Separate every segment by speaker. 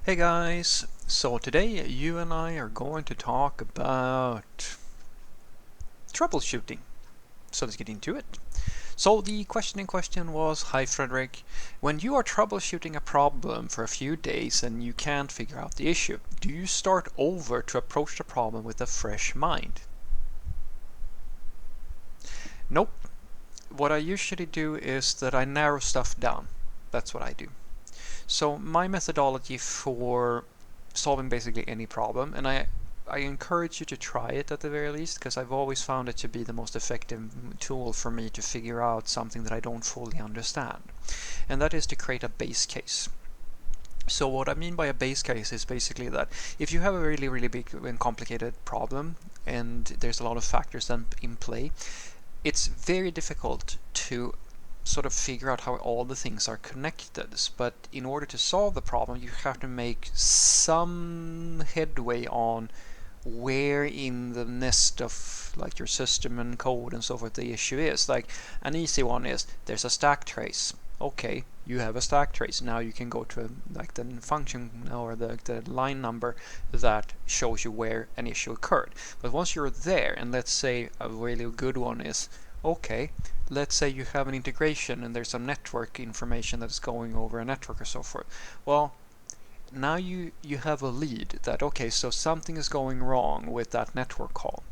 Speaker 1: Hey guys, so today you and I are going to talk about troubleshooting. So let's get into it. So the question in question was, hi Frederick, when you are troubleshooting a problem for a few days and you can't figure out the issue, do you start over to approach the problem with a fresh mind? Nope. What I usually do is that I narrow stuff down. That's what I do. So my methodology for solving basically any problem, and I encourage you to try it at the very least, because I've always found it to be the most effective tool for me to figure out something that I don't fully understand. And that is to create a base case. So what I mean by a base case is basically that if you have a really big and complicated problem and there's a lot of factors in play, it's very difficult to sort of figure out how all the things are connected. But in order to solve the problem, you have to make some headway on where in the nest of like your system and code and so forth the issue is. Like an easy one is there's a stack trace. Okay, you have a stack trace. Now you can go to like the function or the line number that shows you where an issue occurred. But once you're there, and let's say a really good one is, okay, let's say you have an integration and there's some network information that's going over a network or so forth. Well, now you have a lead that, okay, so something is going wrong with that network call.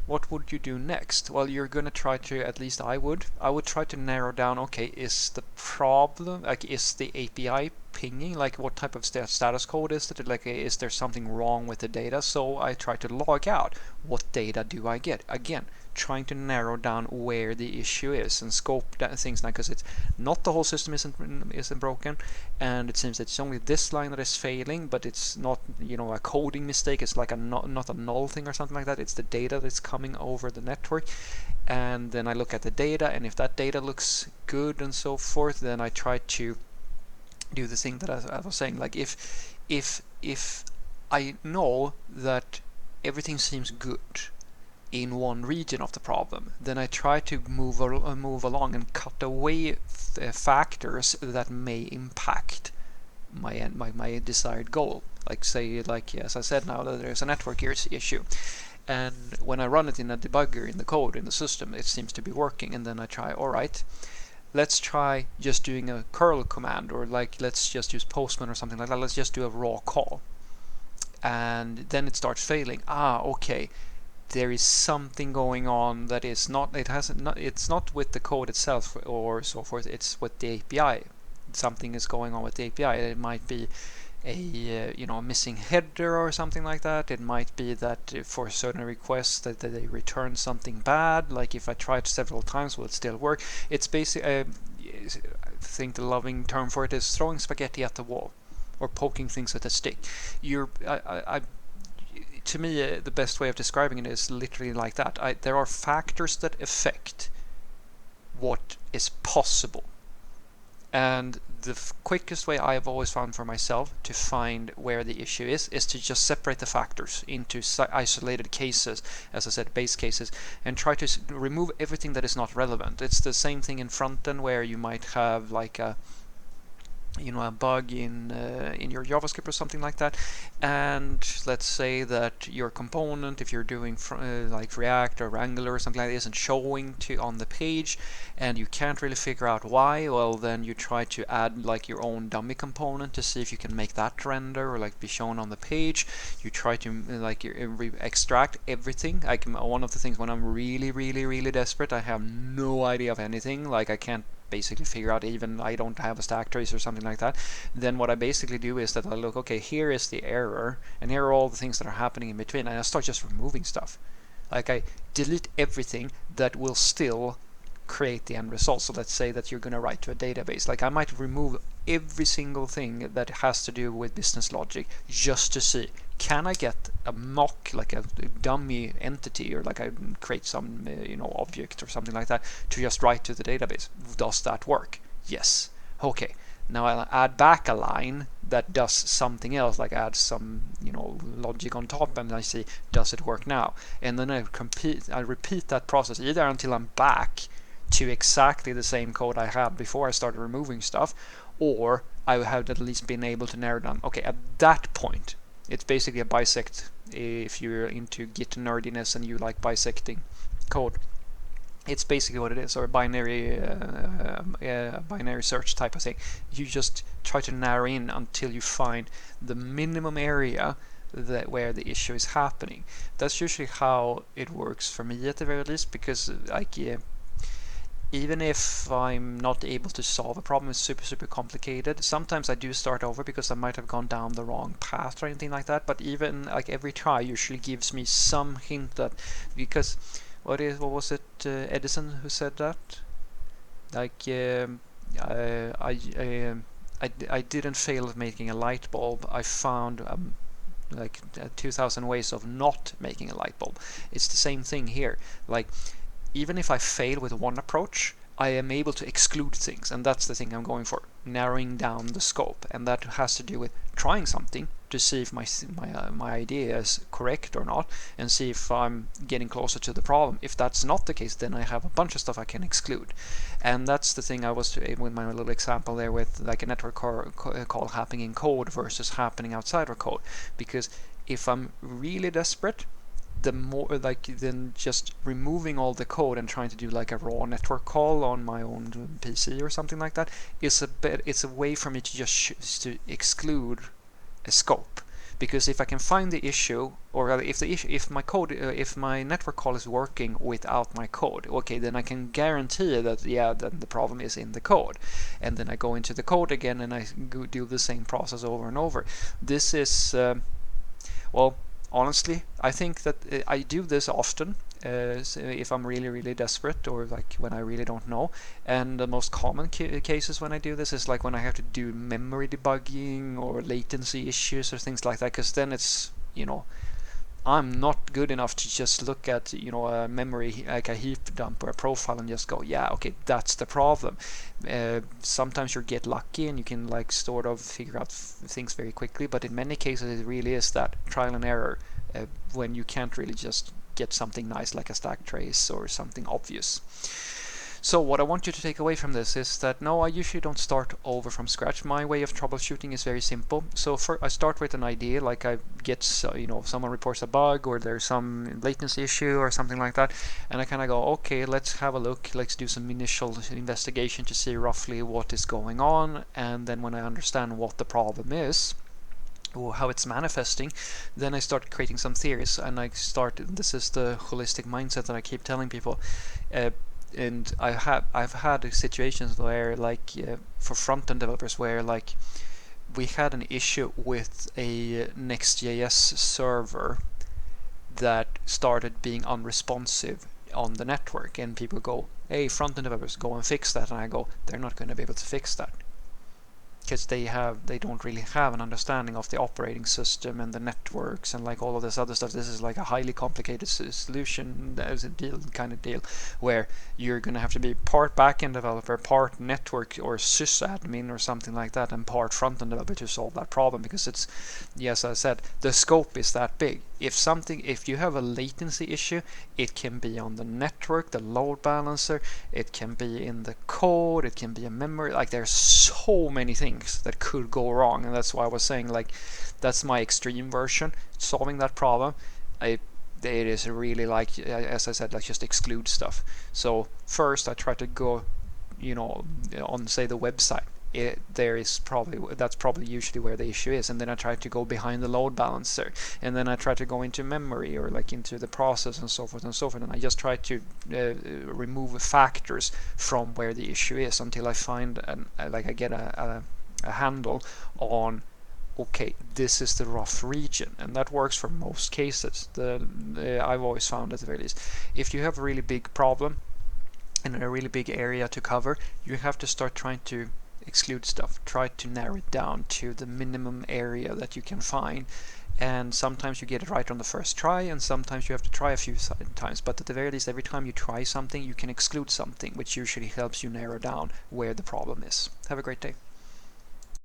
Speaker 1: What would you do next? Well, you're going to try to, at least I would try to narrow down, okay, is the problem, like, is the API pinging? Like, what type of status code is it? Like, is there something wrong with the data? So I try to log out. What data do I get? Again, trying to narrow down where the issue is and scope things now, because it's not the whole system isn't broken, and it seems that it's only this line that is failing, but it's not, you know, a coding mistake. It's like not a null thing or something like that. It's the data that's coming over the network. And then I look at the data, and if that data looks good and so forth, then I try to do the thing that I was saying. Like if I know that everything seems good in one region of the problem, then I try to move along and cut away factors that may impact my desired goal. Like say, like as I said, now that there's a network issue, and when I run it in a debugger in the code in the system, it seems to be working, and then I try, all right, let's try just doing a curl command, or like let's just use Postman or something like that. Let's just do a raw call, and then it starts failing. Okay, there is something going on that is not, it's not with the code itself or so forth, it's with the API. Something is going on with the API. It might be a missing header or something like that. It might be that for certain requests that they return something bad. Like if I try it several times, will it still work? It's basically, I think the loving term for it is throwing spaghetti at the wall or poking things with a stick. To me, the best way of describing it is literally like that. There are factors that affect what is possible. And the quickest way I've always found for myself to find where the issue is to just separate the factors into isolated cases, as I said, base cases, and try to remove everything that is not relevant. It's the same thing in front end, where you might have like a bug in your JavaScript or something like that, and let's say that your component, if you're doing like React or Angular or something like that, isn't showing on the page, and you can't really figure out why. Well, then you try to add like your own dummy component to see if you can make that render or like be shown on the page. You try to like extract everything. Like one of the things when I'm really desperate, I have no idea of anything, like I can't basically figure out, even I don't have a stack trace or something like that, then what I basically do is that I look, okay, here is the error, and here are all the things that are happening in between, and I start just removing stuff. Like I delete everything that will still create the end result. So let's say that you're going to write to a database. Like I might remove every single thing that has to do with business logic just to see, can I get a mock, like a dummy entity, or like I create some object or something like that to just write to the database. Does that work? Yes. Okay. Now I'll add back a line that does something else, like add some logic on top, and I see, does it work now? And then I repeat that process either until I'm back to exactly the same code I had before I started removing stuff, or I have at least been able to narrow down, okay, at that point, it's basically a bisect if you're into Git nerdiness and you like bisecting code. It's basically what it is, or a binary search type of thing. You just try to narrow in until you find the minimum area where the issue is happening. That's usually how it works for me at the very least, because like even if I'm not able to solve a problem, it's super complicated. Sometimes I do start over because I might have gone down the wrong path or anything like that. But even like every try usually gives me some hint that, because what was it Edison who said that? Like I didn't fail at making a light bulb. I found like 2,000 ways of not making a light bulb. It's the same thing here. Like, even if I fail with one approach, I am able to exclude things, and that's the thing I'm going for, narrowing down the scope. And that has to do with trying something to see if my idea is correct or not, and see if I'm getting closer to the problem. If that's not the case, then I have a bunch of stuff I can exclude. And that's the thing I was with my little example there with like a network call happening in code versus happening outside of code. Because if I'm really desperate, the more than just removing all the code and trying to do like a raw network call on my own PC or something like that is it's a way for me to just to exclude a scope. Because if I can find the issue, or if my network call is working without my code, okay, then I can guarantee that then the problem is in the code, and then I go into the code again and I do the same process over and over. This is well, honestly, I think that I do this often if I'm really desperate, or like when I really don't know. And the most common cases when I do this is like when I have to do memory debugging or latency issues or things like that, because then it's, I'm not good enough to just look at a memory, like a heap dump or a profile, and just go, yeah, okay, that's the problem. Sometimes you get lucky and you can like sort of figure out things very quickly, but in many cases it really is that trial and error when you can't really just get something nice like a stack trace or something obvious. So what I want you to take away from this is that no, I usually don't start over from scratch. My way of troubleshooting is very simple. So I start with an idea, like I get, someone reports a bug or there's some latency issue or something like that, and I kind of go, okay, let's have a look, let's do some initial investigation to see roughly what is going on, and then when I understand what the problem is, or how it's manifesting, then I start creating some theories, and this is the holistic mindset that I keep telling people. And I've had situations where like for front-end developers where like we had an issue with a Next.js server that started being unresponsive on the network, and people go, hey, front-end developers, go and fix that, and I go, they're not going to be able to fix that, because they don't really have an understanding of the operating system and the networks and like all of this other stuff. This is like a highly complicated solution as a kind of deal where you're going to have to be part backend developer, part network or sysadmin or something like that, and part front-end developer to solve that problem, because it's, yes, I said, the scope is that big. If you have a latency issue, it can be on the network, the load balancer, it can be in the code, it can be a memory, like there's so many things that could go wrong. And that's why I was saying, like, that's my extreme version, solving that problem. It is really like, as I said, like just exclude stuff. So first I try to go, on say the website, that's probably usually where the issue is, and then I try to go behind the load balancer, and then I try to go into memory or like into the process and so forth, and I just try to remove factors from where the issue is until I find I get a handle on, okay, this is the rough region. And that works for most cases. I've always found, at the very least, if you have a really big problem and a really big area to cover, you have to start trying to exclude stuff, try to narrow it down to the minimum area that you can find. And sometimes you get it right on the first try, and sometimes you have to try a few times, but at the very least, every time you try something, you can exclude something, which usually helps you narrow down where the problem is. Have a great day.